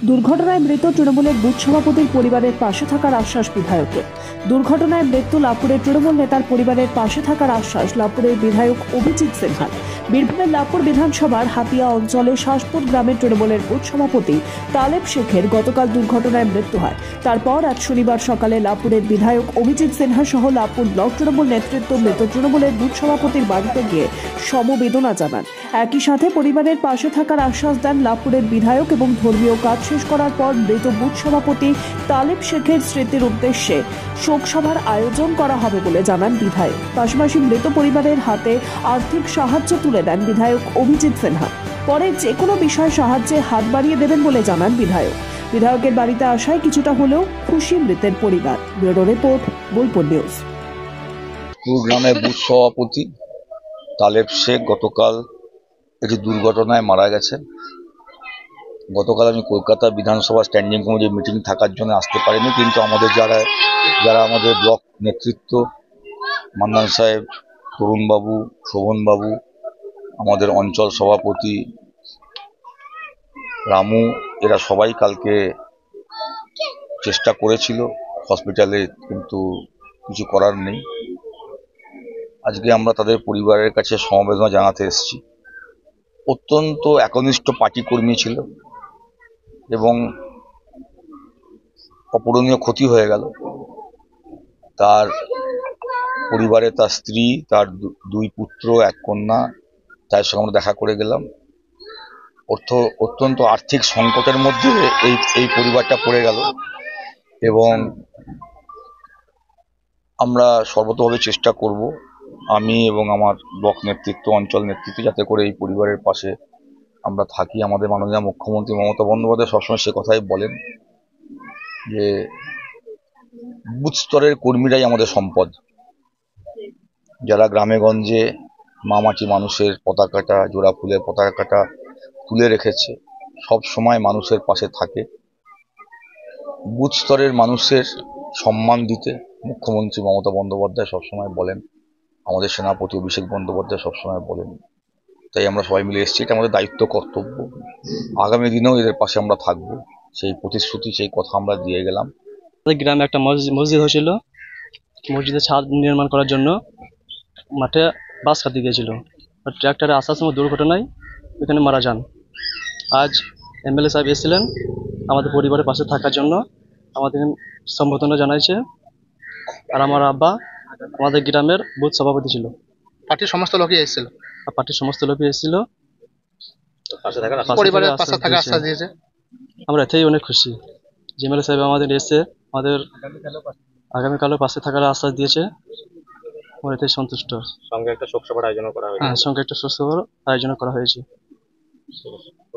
দুর্ঘটনায় মৃত তৃণমূলের বুথ সভাপতির পরিবারের পাশে থাকার আশ্বাস বিধায়কের। দুর্ঘটনায় মৃত্যু লাভপুরের তৃণমূল নেতার পরিবারের পাশে থাকার আশ্বাস লাভপুরের বিধায়ক অভিজিৎ সিনহার। বীরভূমের লাভপুর বিধানসভার হাতিয়া অঞ্চলে শাসপুর গ্রামের তৃণমূলের বুথ সভাপতি তালেব শেখের গতকাল দুর্ঘটনায় মৃত্যু হয়। তারপর আজ শনিবার সকালে লাভপুরের বিধায়ক অভিজিৎ সিনহা সহ লাভপুর ব্লক তৃণমূল নেতৃত্ব মৃত তৃণমূলের বুথ সভাপতির বাড়িতে গিয়ে সমবেদনা জানান। একই সাথে পরিবারের পাশে থাকার আশ্বাস দেন লাভপুরের বিধায়ক এবং ধর্মীয় কাজ শেষ করার পর মৃত বুথ সভাপতি তালেব শেখের স্মৃতির উদ্দেশ্যে শোকসভার আয়োজন করা হবে বলে জানান বিধায়ক। পাশাপাশি মৃত পরিবারের হাতে আর্থিক সাহায্য তুলে দেন বিধায়ক অভিজিৎ সিনহা। পরে যে কোনো বিষয়ে সাহায্যে হাত বাড়িয়ে দেবেন বলে জানান বিধায়ক। বিধায়কের বাড়িতে আসায় কিছুটা হলেও খুশি মৃতের পরিবার। Bureau report, Bolpur news. গ্রামের বুথ সভাপতি তালেব শেখ গতকাল একটি দুর্ঘটনায় মারা গেছেন। গতকাল আমি কলকাতা বিধানসভা স্ট্যান্ডিং কমিটির মিটিং থাকার জন্য আসতে পারিনি, কিন্তু আমাদের যারা আমাদের ব্লক নেতৃত্ব, মান্নান সাহেব, তরুণবাবু, শোভনবাবু, আমাদের অঞ্চল সভাপতি রামু, এরা সবাই কালকে চেষ্টা করেছিল হসপিটালে, কিন্তু কিছু করার নেই। আজকে আমরা তাদের পরিবারের কাছে সমবেদনা জানাতে এসেছি। অত্যন্ত একনিষ্ঠ পার্টি কর্মী ছিল এবং অপূরণীয় ক্ষতি হয়ে গেল। তার পরিবারে তার স্ত্রী, তার দুই পুত্র, এক কন্যা, তার সঙ্গে আমরা দেখা করে গেলাম। অত্যন্ত আর্থিক সংকটের মধ্যে এই পরিবারটা পড়ে গেল এবং আমরা সর্বতভাবে চেষ্টা করব, আমি এবং আমার ব্লক নেতৃত্ব, অঞ্চল নেতৃত্ব, যাতে করে এই পরিবারের পাশে আমরা থাকি। আমাদের মাননীয় মুখ্যমন্ত্রী মমতা বন্দ্যোপাধ্যায় সবসময় সে কথাই বলেন যে বুথ স্তরের কর্মীরাই আমাদের সম্পদ, যারা গ্রামে গঞ্জে মামাটি মানুষের পতাকাটা, জোড়া ফুলের পতাকাটা তুলে রেখেছে, সব সময় মানুষের পাশে থাকে। বুথ স্তরের মানুষের সম্মান দিতে মুখ্যমন্ত্রী মমতা বন্দ্যোপাধ্যায় সবসময় বলেন, আমাদের সেনাপতি অভিষেক বন্দ্যোপাধ্যায় সবসময় বলেন। তাই আমরা সবাই মিলে এসেছি, এটা আমাদের দায়িত্ব, কর্তব্য। আগামী দিনেও এদের পাশে আমরা থাকবো, সেই প্রতিশ্রুতি, সেই কথা আমরা দিয়ে গেলাম। আমাদের গ্রামে একটা মসজিদ হয়েছিল, মসজিদের ছাদ নির্মাণ করার জন্য মাঠে বাস কাটতে গিয়েছিল, ট্র্যাক্টরে আসার সময় দুর্ঘটনায় এখানে মারা যান। আজ এমএলএ সাহেব এসেছিলেন আমাদের পরিবারের পাশে থাকার জন্য, আমাদের সম্বোধনা জানাইছে। আর আমার আব্বা আমাদের গ্রামের বুথ সভাপতি ছিল। পার্টির সমস্ত লোকই এসেছিল। পার্টির সমস্ত লোকই এসেছিল, পরিবারের পাশে থাকার আশ্বাস দিয়েছে। আমরা এতেই অনেক খুশি যে এমএলএ সাহেব আমাদের এসে আমাদের আগামীকালও পাশে থাকার আশ্বাস দিয়েছে। আমরা এতেই সন্তুষ্ট। সঙ্গে একটা শোক সভার আয়োজন করা হয়েছে। সঙ্গে একটা শোক সভার আয়োজন করা হয়েছে।